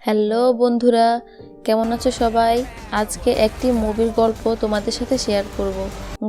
Hello বন্ধুরা, কেমন আছো সবাই? আজকে একটি মুভির গল্প তোমাদের সাথে শেয়ার করব।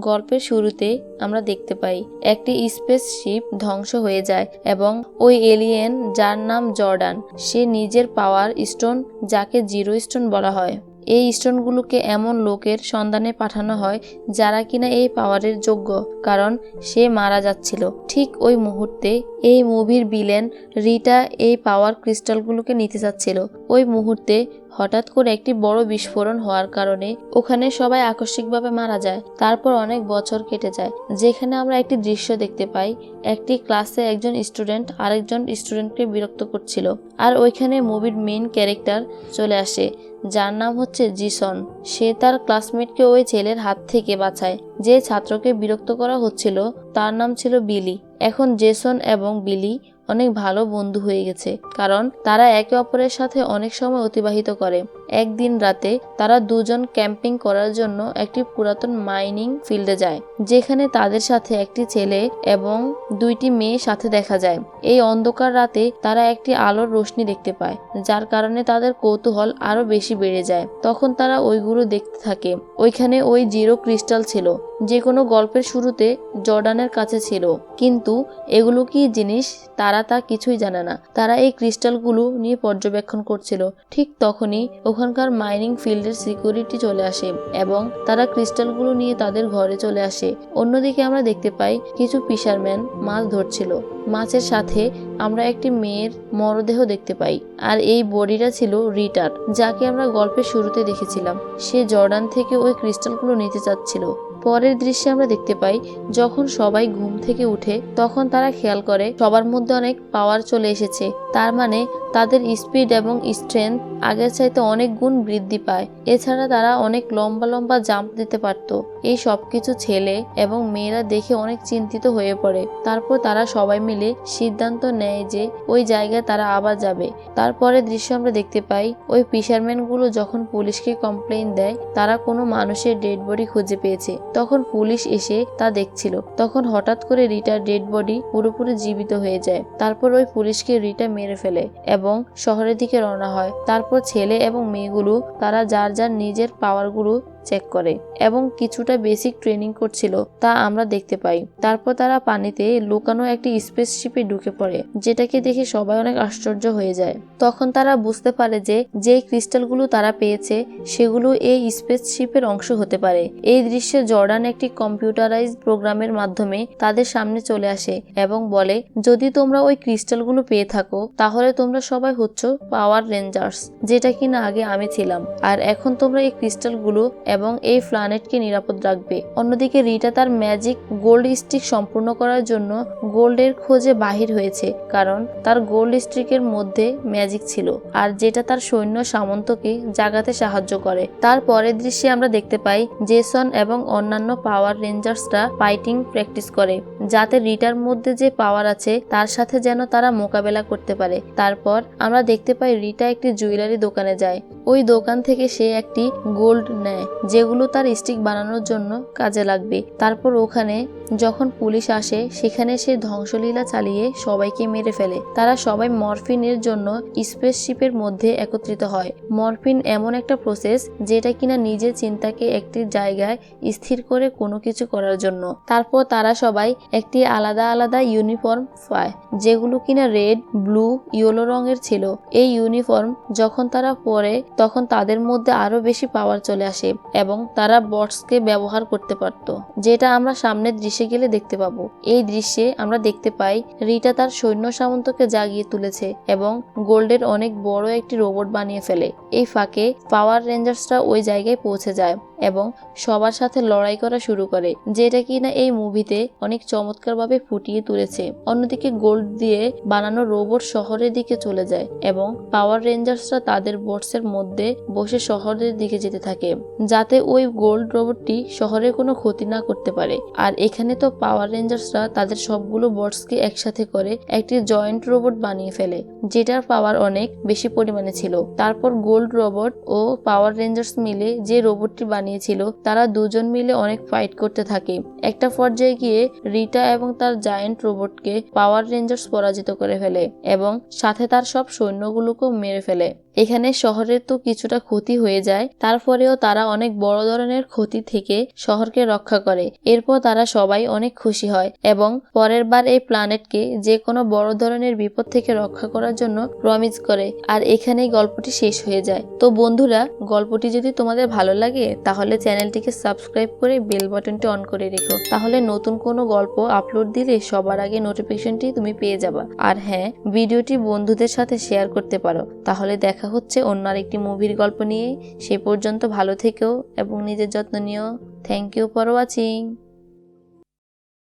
গল্পের শুরুতে আমরা দেখতে পাই একটি স্পেসশিপ ধ্বংস হয়ে যায় এবং ওই এলিয়েন যার নাম জর্ডান, সে নিজের পাওয়ার স্টোন, যাকে জিরো স্টোন বলা হয়, এই স্টোনগুলোকে এমন লোকের সন্ধানে পাঠানো হয় যারা কিনা এই পাওয়ারের যোগ্য, কারণ সে মারা যাচ্ছিল। ঠিক ওই মুহূর্তে এই মুভির ভিলেন রিটা এই পাওয়ার ক্রিস্টালগুলোকে নিতে চাচ্ছিল। ওই মুহূর্তে হঠাৎ করে একটি বড় বিস্ফোরণ হওয়ার কারণে ওখানে সবাই আকস্মিকভাবে মারা যায়। তারপর অনেক বছর কেটে যায়, যেখানে আমরা একটি দৃশ্য দেখতে পাই। একটি ক্লাসে একজন স্টুডেন্ট আরেকজন স্টুডেন্টকে বিরক্ত করছিল, আর ওইখানে মুভির মেইন ক্যারেক্টার চলে আসে, যার নাম হচ্ছে জিসন। সে তার ক্লাসমেটকে ওই ছেলের হাত থেকে বাঁচায়। যে ছাত্রকে বিরক্ত করা হচ্ছিল তার নাম ছিল বিলি। এখন জেসন এবং বিলি অনেক ভালো বন্ধু হয়ে গেছে, কারণ তারা একে অপরের সাথে অনেক সময় অতিবাহিত করে। একদিন রাতে তারা দুজন ক্যাম্পিং করার জন্য একটি পুরাতন মাইনিং ফিল্ডে যায়, যেখানে তাদের সাথে একটি ছেলে এবং দুইটি মেয়ে সাথে দেখা যায়। এই অন্ধকার রাতে তারা একটি আলোর রোশনি দেখতে পায়, যার কারণে তাদের কৌতূহল আরো বেশি বেড়ে যায়। তখন তারা ওইগুলো দেখতে থাকে। ওইখানে ওই জিরো ক্রিস্টাল ছিল, যে কোনো গল্পের শুরুতে জর্ডানের কাছে ছিল, কিন্তু এগুলো কি জিনিস তারা তা কিছুই জানে না। তারা এই ক্রিস্টালগুলো নিয়ে পর্যবেক্ষণ করছিল। ঠিক তখনই ওখানকার মাইনিং ফিল্ডের সিকিউরিটি চলে আসে এবং তারা ক্রিস্টালগুলো নিয়ে তাদের ঘরে চলে আসে। অন্যদিকে আমরা দেখতে পাই কিছু ফিশারম্যান মাছ ধরছিল। মাছের সাথে আমরা একটি মেয়ের মরদেহ দেখতে পাই, আর এই বডিটা ছিল রিটার, যাকে আমরা গল্পের শুরুতে দেখেছিলাম। সে জর্ডান থেকে ওই ক্রিস্টালগুলো নিতে চাচ্ছিল। পরের দৃশ্যে আমরা দেখতে পাই যখন সবাই ঘুম থেকে উঠে, তখন তারা খেয়াল করে সবার মধ্যে অনেক পাওয়ার চলে এসেছে। তার মানে তাদের স্পিড এবং স্ট্রেংথ আগের চাইতে অনেক গুণ বৃদ্ধি পায়। এছাড়া তারা অনেক লম্বা লম্বা জাম্প দিতে পারত। এই সবকিছু ছেলে এবং মেয়েরা দেখে অনেক চিন্তিত হয়ে পড়ে। তারপর তারা সবাই মিলে সিদ্ধান্ত নেয় যে ওই জায়গায় তারা আবার যাবে। তারপরে দৃশ্য আমরা দেখতে পাই ওই ফিশারম্যান গুলো যখন পুলিশকে কমপ্লেইন দেয় তারা কোনো মানুষের ডেড বডি খুঁজে পেয়েছে। তখন পুলিশ এসে তা দেখছিল। তখন হঠাৎ করে রিটার ডেড বডি পুরোপুরি জীবিত হয়ে যায়। তারপর ওই পুলিশকে রিটা মেরে ফেলে এবং শহরের দিকে রওনা হয়। তারপর ছেলে এবং মেয়েগুলো তারা যার যার নিজের পাওয়ারগুলো চেক করে এবং কিছুটা বেসিক ট্রেনিং করছিল, তা আমরা দেখতে পাই। তারপর তারা পানিতে লুকানো একটি স্পেসশিপে ঢুকে পড়ে, যেটাকে দেখে সবাই অনেক আশ্চর্য হয়ে যায়। তখন তারা বুঝতে পারে যে যেই ক্রিস্টালগুলো তারা পেয়েছে সেগুলো এই স্পেসশিপের অংশ হতে পারে। এই দৃশ্যে জর্ডান একটি কম্পিউটারাইজড প্রোগ্রামের মাধ্যমে তাদের সামনে চলে আসে এবং বলে, যদি তোমরা ওই ক্রিস্টালগুলো পেয়ে থাকো তাহলে তোমরা সবাই হচ্ছ পাওয়ার রেঞ্জার্স, যেটা কিনা আগে আমি ছিলাম, আর এখন তোমরা এই ক্রিস্টালগুলো এবং এই প্ল্যানেটকে নিরাপদ রাখবে। অন্যদিকে রিটা তার ম্যাজিক গোল্ড স্টিক সম্পূর্ণ করার জন্য গোল্ডের খোঁজে বাহির হয়েছে, কারণ তার গোল্ড স্টিকের মধ্যে ম্যাজিক ছিল, আর যেটা তার সৈন্য সামন্তকে জাগাতে সাহায্য করে। তার পরের দৃশ্যে আমরা দেখতে পাই জেসন এবং অন্যান্য পাওয়ার রেঞ্জার্সরা ফাইটিং প্র্যাকটিস করে, যাতে রিটার মধ্যে যে পাওয়ার আছে তার সাথে যেন তারা মোকাবেলা করতে পারে। তারপর আমরা দেখতে পাই রিটা একটি জুয়েলারি দোকানে যায়। ওই দোকান থেকে সে একটি গোল্ড নেয়, যেগুলো তার স্টিক বানানোর জন্য কাজে লাগবে। তারপর ওখানে যখন পুলিশ আসে, সেখানে সে ধ্বংসলীলা চালিয়ে সবাইকে মেরে ফেলে। তারা সবাই মরফিনের জন্য স্পেসশিপের মধ্যে একত্রিত হয়। মরফিন এমন একটা প্রসেস যেটা কিনা নিজের চিন্তাকে একটি জায়গায় স্থির করে কোনো কিছু করার জন্য। তারপর তারা সবাই একটি আলাদা আলাদা ইউনিফর্ম পায়, যেগুলো কিনা রেড, ব্লু, ইয়েলো রঙের ছিল। এই ইউনিফর্ম যখন তারা পরে তখন তাদের মধ্যে আরো বেশি পাওয়ার চলে আসে এবং তারা বটসকে ব্যবহার করতে পারত, যেটা আমরা সামনের দৃশ্যে গেলে দেখতে পাবো। এই দৃশ্যে আমরা দেখতে পাই রিটা তার সৈন্য সামন্তকে জাগিয়ে তুলেছে এবং গোল্ডের অনেক বড় একটি রোবট বানিয়ে ফেলে। এই ফাঁকে পাওয়ার রেঞ্জার্সরা ওই জায়গায় পৌঁছে যায় এবং সবার সাথে লড়াই করা শুরু করে, যেটা কিনা এই মুভিতে অনেক চমৎকারভাবে ফুটিয়ে তুলেছে। অন্যদিকে গোল্ড দিয়ে বানানো রোবট শহরের দিকে চলে যায় এবং পাওয়ার রেঞ্জার্সরা তাদের বোটসের মধ্যে বসে শহরের দিকে যেতে থাকে, যাতে ওই গোল্ড রোবটটি শহরে কোনো ক্ষতি না করতে পারে। আর এখানে তো পাওয়ার রেঞ্জার্সরা তাদের সবগুলো বটসকে একসাথে করে একটি জয়েন্ট রোবট বানিয়ে ফেলে, যেটার পাওয়ার অনেক বেশি পরিমাণে ছিল। তারপর গোল্ড রোবট ও পাওয়ার রেঞ্জার্স মিলে যে রোবটটি বানিয়েছিল তারা দুজন মিলে অনেক ফাইট করতে থাকে। একটা পর্যায়ে গিয়ে রিটা এবং তার জায়েন্ট রোবটকে পাওয়ার রেঞ্জার্স পরাজিত করে ফেলে এবং সাথে তার সব সৈন্যগুলোকেও মেরে ফেলে। এখানে শহরের তো কিছুটা ক্ষতি হয়ে যায়, তারপরেও তারা অনেক বড় ধরনের ক্ষতি থেকে শহরকে রক্ষা করে। এরপর তারা সবাই অনেক খুশি হয় এবং পরের বার এই প্ল্যানেটকে যে কোনো বড় ধরনের বিপদ থেকে রক্ষা করার জন্য প্রমিস করে। আর এখানেই গল্পটি শেষ হয়ে যায়। তো বন্ধুরা, গল্পটি যদি তোমাদের ভালো লাগে তাহলে চ্যানেলটিকে সাবস্ক্রাইব করে বেল বাটনটি অন করে রেখো, তাহলে নতুন কোনো গল্প আপলোড দিলে সবার আগে নোটিফিকেশনটি তুমি পেয়ে যাবা। আর হ্যাঁ, ভিডিওটি বন্ধুদের সাথে শেয়ার করতে পারো। তাহলে দেখা হচ্ছে অন্য আরেকটি মুভির গল্প নিয়ে। সে পর্যন্ত ভালো থেকো এবং নিজের যত্ন নিও। Thank you for watching.